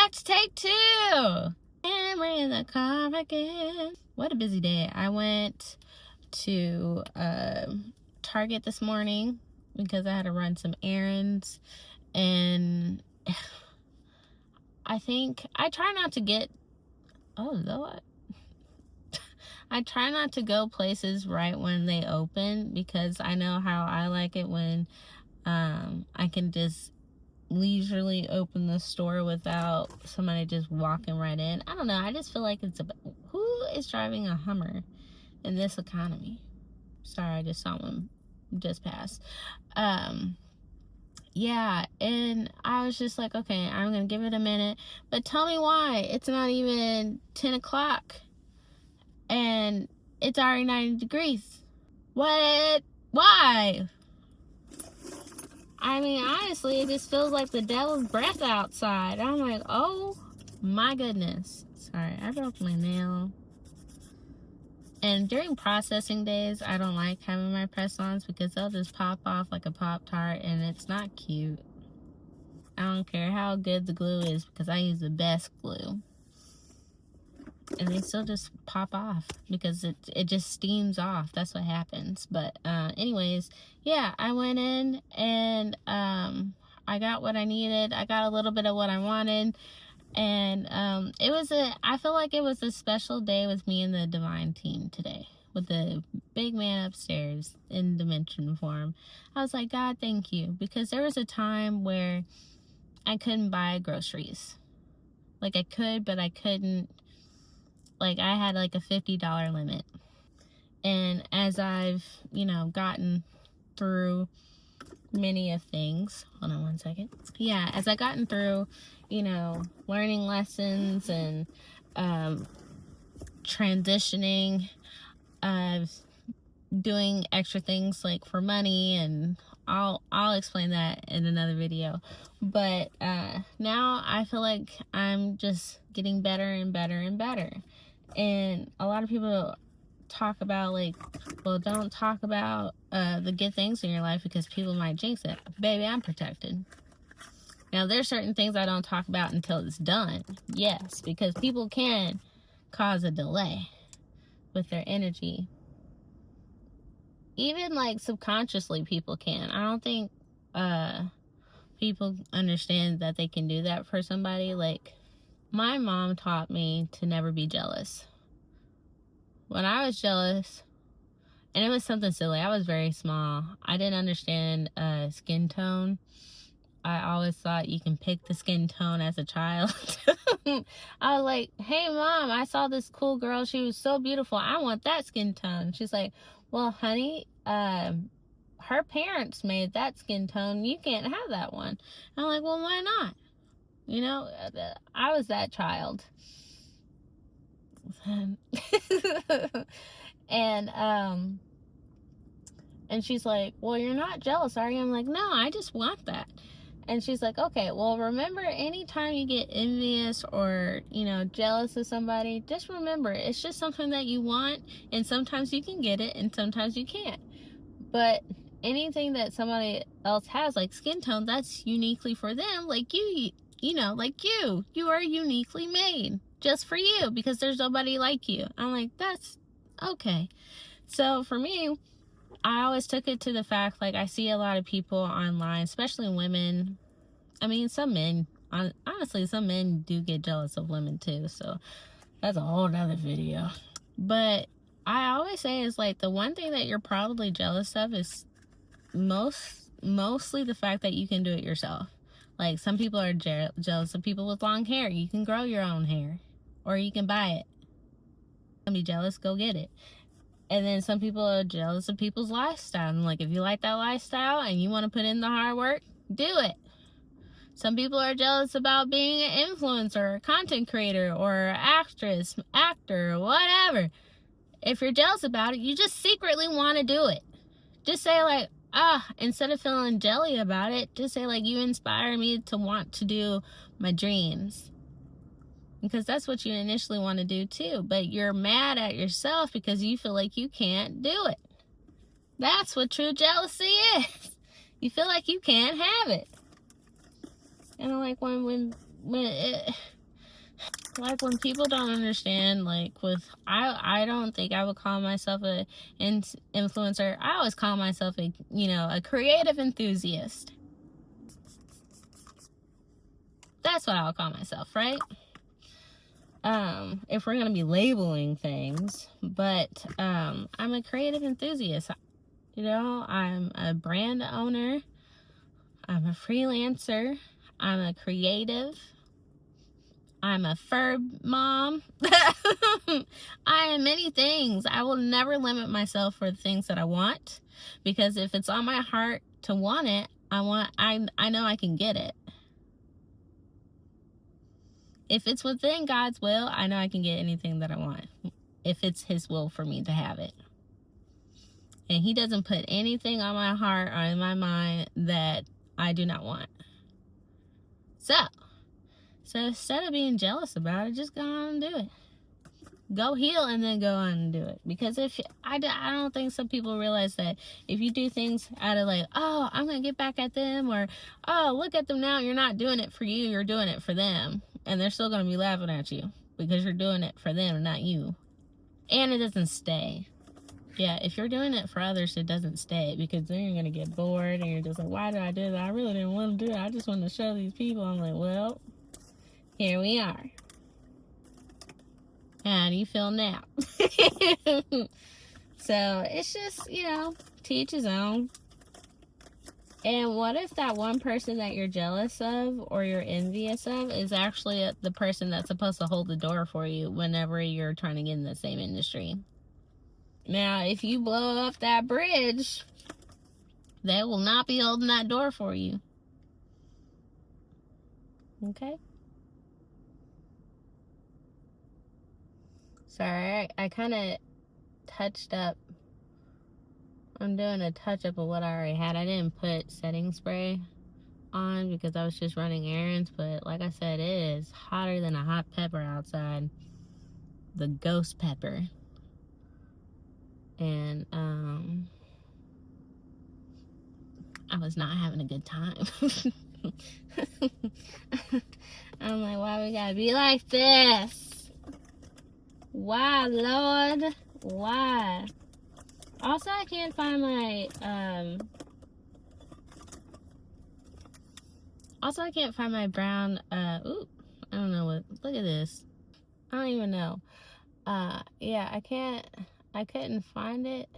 back to take 2. And we're in the car again. What a busy day. I went to Target this morning because I had to run some errands, and I think I try not to get, oh Lord, I try not to go places right when they open, because I know how I like it when I can just leisurely open the store without somebody just walking right in. I don't know, I just feel like who is driving a Hummer in this economy? Sorry, I just saw one just pass. Yeah, and I was just like, okay, I'm gonna give it a minute, but tell me why it's not even 10 o'clock and it's already 90 degrees. What? Why? I mean, honestly, it just feels like the devil's breath outside. I'm like, oh my goodness. Sorry, I broke my nail. And during processing days, I don't like having my press-ons because they'll just pop off like a Pop-Tart, and it's not cute. I don't care how good the glue is because I use the best glue. And they still just pop off because it just steams off. That's what happens. But anyways, yeah, I went in and I got what I needed. I got a little bit of what I wanted. And I feel like it was a special day with me and the divine team today, with the big man upstairs in dimension form. I was like, God, thank you, because there was a time where I couldn't buy groceries. Like, I could, but I couldn't. Like, I had like a $50 limit. And as I've, gotten through many of things, hold on one second. Yeah, as I gotten through, learning lessons and transitioning, doing extra things like for money, and I'll explain that in another video. But now I feel like I'm just getting better and better and better. And a lot of people talk about, like, well, don't talk about the good things in your life because people might jinx it. Baby, I'm protected. Now, there's certain things I don't talk about until it's done. Yes, because people can cause a delay with their energy. Even, like, subconsciously, people can. I don't think people understand that they can do that for somebody. Like, my mom taught me to never be jealous. When I was jealous, and it was something silly, I was very small. I didn't understand skin tone. I always thought you can pick the skin tone as a child. I was like, hey, Mom, I saw this cool girl. She was so beautiful. I want that skin tone. She's like, well, honey, her parents made that skin tone. You can't have that one. I'm like, well, why not? I was that child. And she's like, well, you're not jealous, are you? I'm like, no, I just want that. And she's like, okay, well, remember, anytime you get envious or, jealous of somebody, just remember, it's just something that you want, and sometimes you can get it, and sometimes you can't. But anything that somebody else has, like skin tone, that's uniquely for them. Like you are uniquely made just for you, because there's nobody like you. I'm like, that's okay. So for me, I always took it to the fact, like, I see a lot of people online, especially women. I mean, some men, honestly, some men do get jealous of women too. So that's a whole nother video. But I always say is, like, the one thing that you're probably jealous of is mostly the fact that you can do it yourself. Like, some people are jealous of people with long hair. You can grow your own hair, or you can buy it. Don't be jealous, go get it. And then some people are jealous of people's lifestyle. And, like, if you like that lifestyle and you want to put in the hard work, do it. Some people are jealous about being an influencer, content creator, or actress, actor, whatever. If you're jealous about it, you just secretly want to do it. Just say, like, instead of feeling jelly about it, just say, like, you inspire me to want to do my dreams. Because that's what you initially want to do too. But you're mad at yourself because you feel like you can't do it. That's what true jealousy is. You feel like you can't have it. And I'm like, Like when people don't understand, like I don't think I would call myself a influencer. I always call myself a creative enthusiast. That's what I'll call myself, right? If we're gonna be labeling things, but I'm a creative enthusiast. I'm a brand owner. I'm a freelancer. I'm a creative. I'm a fur mom. I am many things. I will never limit myself for the things that I want, because if it's on my heart to want it, I know I can get it. If it's within God's will, I know I can get anything that I want, if it's his will for me to have it. And he doesn't put anything on my heart or in my mind that I do not want. So instead of being jealous about it, just go on and do it. Go heal and then go on and do it. Because I don't think some people realize that if you do things out of like, oh, I'm going to get back at them, or, oh, look at them now, you're not doing it for you, you're doing it for them. And they're still going to be laughing at you because you're doing it for them, not you. And it doesn't stay. Yeah, if you're doing it for others, it doesn't stay, because then you're going to get bored and you're just like, why did I do that? I really didn't want to do it. I just wanted to show these people. I'm like, well, here we are. How do you feel now? So it's just, to each his own. And what if that one person that you're jealous of or you're envious of is actually the person that's supposed to hold the door for you whenever you're trying to get in the same industry? Now, if you blow up that bridge, they will not be holding that door for you. Okay? Sorry, I kind of touched up. I'm doing a touch-up of what I already had. I didn't put setting spray on because I was just running errands, but like I said, it is hotter than a hot pepper outside. The ghost pepper. And I was not having a good time. I'm like, why we gotta be like this? Why, Lord? Why? Also, I can't find my brown I don't know what. Look at this. I don't even know. Yeah, I couldn't find it.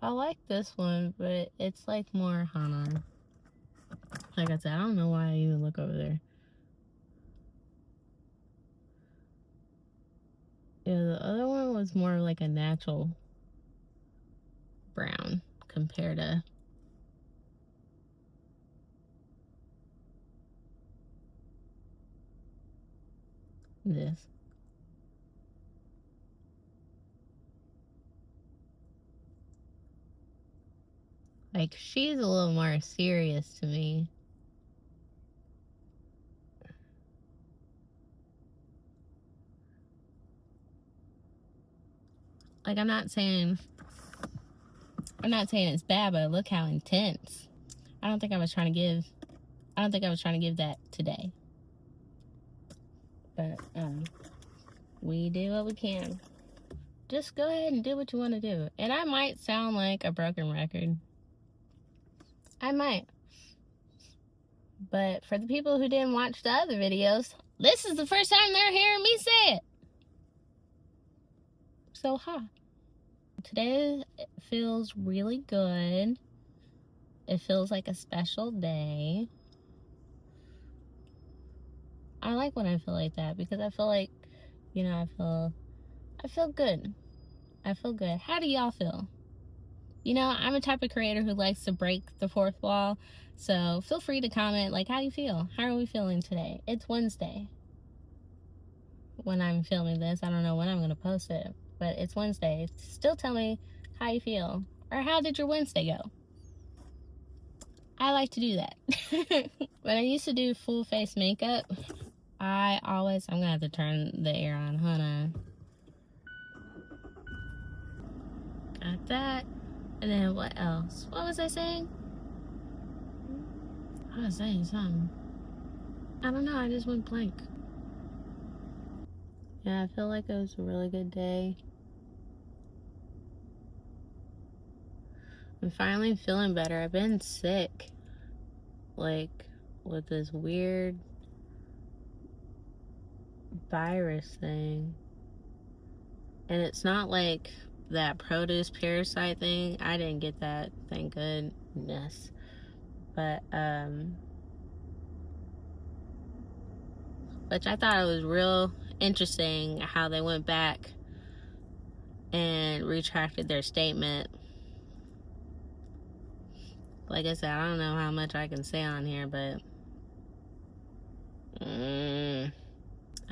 I like this one, but it's like more, hold on. Like I said, I don't know why I even look over there. Yeah, the other one was more like a natural brown compared to this. Like, she's a little more serious to me. Like, I'm not saying it's bad, but look how intense. I don't think I was trying to give that today. But we do what we can. Just go ahead and do what you want to do. And I might sound like a broken record. I might. But for the people who didn't watch the other videos, this is the first time they're hearing me say it. So, today feels really good. It feels like a special day. I like when I feel like that, because I feel like, I feel good. I feel good. How do y'all feel? I'm a type of creator who likes to break the fourth wall. So feel free to comment, like, how do you feel? How are we feeling today? It's Wednesday when I'm filming this. I don't know when I'm going to post it, but it's Wednesday. Still tell me how you feel, or how did your Wednesday go? I like to do that. When I used to do full face makeup, I'm going to have to turn the air on. Hold on. Got that. And then what else? What was I saying? I was saying something. I don't know. I just went blank. Yeah, I feel like it was a really good day. I'm finally feeling better. I've been sick, like, with this weird virus thing. And it's not like that produce parasite thing. I didn't get that, thank goodness. But, which I thought it was real interesting how they went back and retracted their statement. Like I said, I don't know how much I can say on here, but I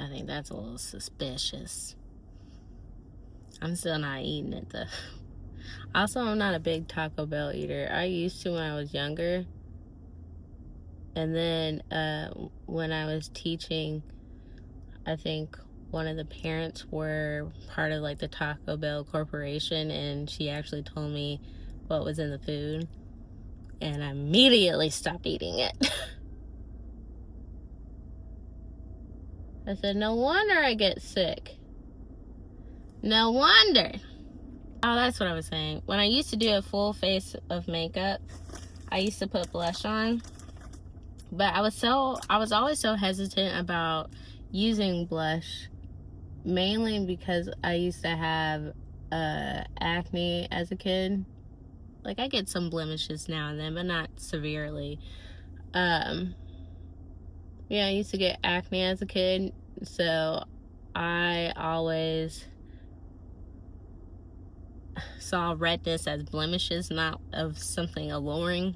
think that's a little suspicious. I'm still not eating it though. Also, I'm not a big Taco Bell eater. I used to when I was younger. And then when I was teaching, I think one of the parents were part of like the Taco Bell Corporation, and she actually told me what was in the food. And I immediately stopped eating it. I said, no wonder I get sick. No wonder. Oh, that's what I was saying. When I used to do a full face of makeup, I used to put blush on. But I was always so hesitant about using blush, mainly because I used to have acne as a kid. Like, I get some blemishes now and then, but not severely. Yeah, I used to get acne as a kid, so I always saw redness as blemishes, not of something alluring.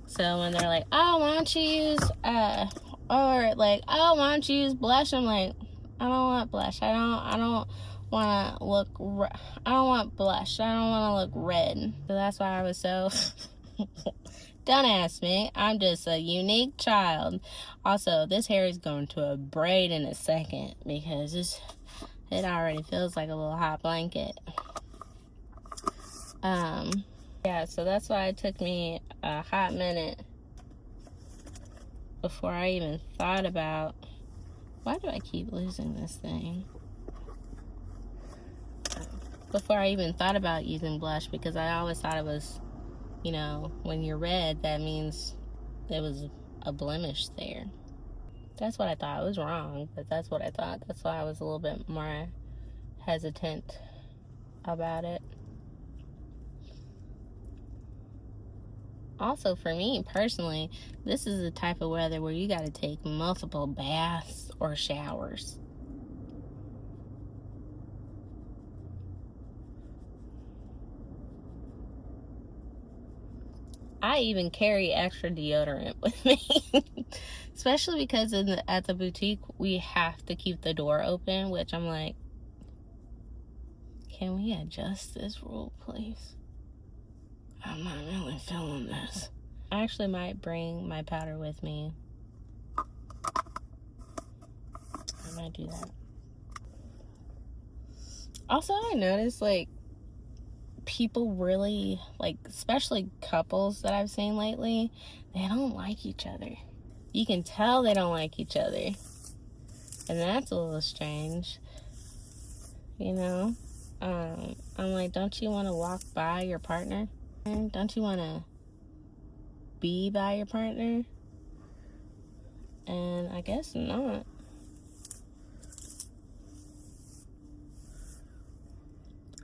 So when they're like, oh, why don't you use or like, oh, why don't you use blush, I'm like, I don't want blush. I don't want to look I don't want blush. I don't want to look red. So that's why I was so don't ask me. I'm just a unique child. Also, this hair is going to a braid in a second because it already feels like a little hot blanket. Yeah, so that's why it took me a hot minute before I even thought about, why do I keep losing this thing? Before I even thought about using blush, because I always thought it was, you know, when you're red, that means there was a blemish there. That's what I thought. It was wrong, but that's what I thought. That's why I was a little bit more hesitant about it. Also, for me personally, this is the type of weather where you got to take multiple baths or showers. I even carry extra deodorant with me. Especially because at the boutique, we have to keep the door open, which I'm like, can we adjust this rule, please? I'm not really feeling this. I actually might bring my powder with me. I might do that. Also, I noticed, like, people really, like, especially couples that I've seen lately, they don't like each other. You can tell they don't like each other. And that's a little strange. You know? I'm like, don't you want to walk by your partner? Don't you want to be by your partner? And I guess not.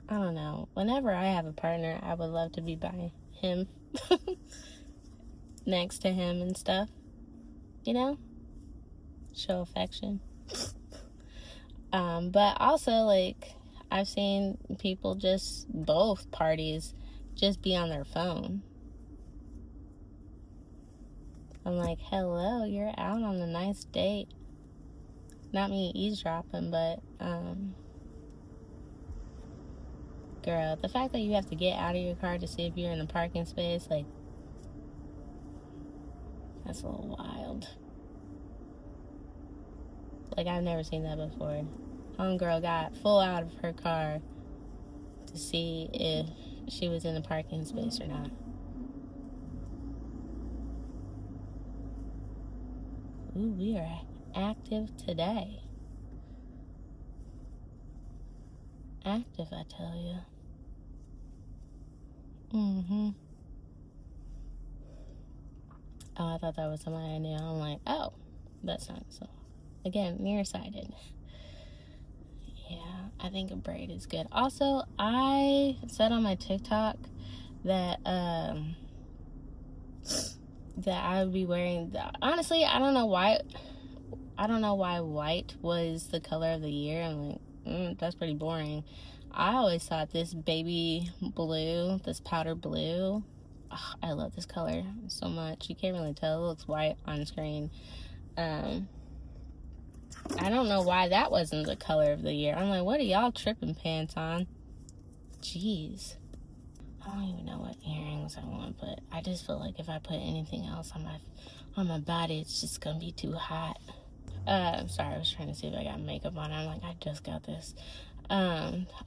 I don't know. Whenever I have a partner, I would love to be by him. Next to him and stuff. You know? Show affection. But also, like, I've seen people both parties, just be on their phone. I'm like, hello, you're out on a nice date. Not me eavesdropping, but, girl, the fact that you have to get out of your car to see if you're in a parking space, like, that's a little wild. Like, I've never seen that before. Homegirl got full out of her car to see if she was in the parking space or not. Ooh, we are active today. active, I tell you. Oh, I thought that was somebody I knew. I'm like, oh, that's not so. Again, nearsighted. Yeah, I think a braid is good. Also, I said on my TikTok that that I would be wearing. Honestly, I don't know why white was the color of the year. I'm like, that's pretty boring. I always thought this baby blue, this powder blue, I love this color so much. You can't really tell. It looks white on screen. I don't know why that wasn't the color of the year. I'm like, what are y'all tripping pants on? Jeez. I don't even know what earrings I want, but I just feel like if I put anything else on my body, it's just gonna be too hot. Sorry, I was trying to see if I got makeup on. I'm like, I just got this.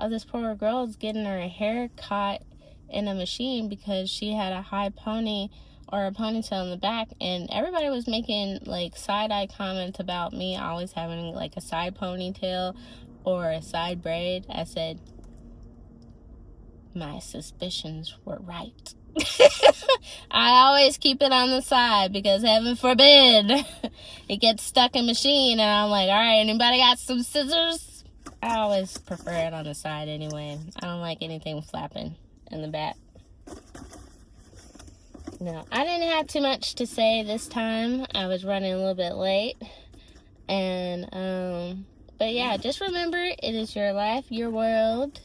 This poor girl is getting her hair caught in a machine because she had a high pony or a ponytail in the back, and everybody was making like side-eye comments about me always having like a side ponytail or a side braid. I said, my suspicions were right. I always keep it on the side because heaven forbid it gets stuck in machine and I'm like, all right, anybody got some scissors? I always prefer it on the side anyway. I don't like anything flapping in the back. No, I didn't have too much to say this time. I was running a little bit late. And, but yeah, just remember, it is your life, your world.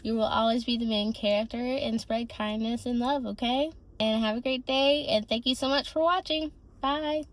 You will always be the main character and spread kindness and love, okay? And have a great day, and thank you so much for watching. Bye.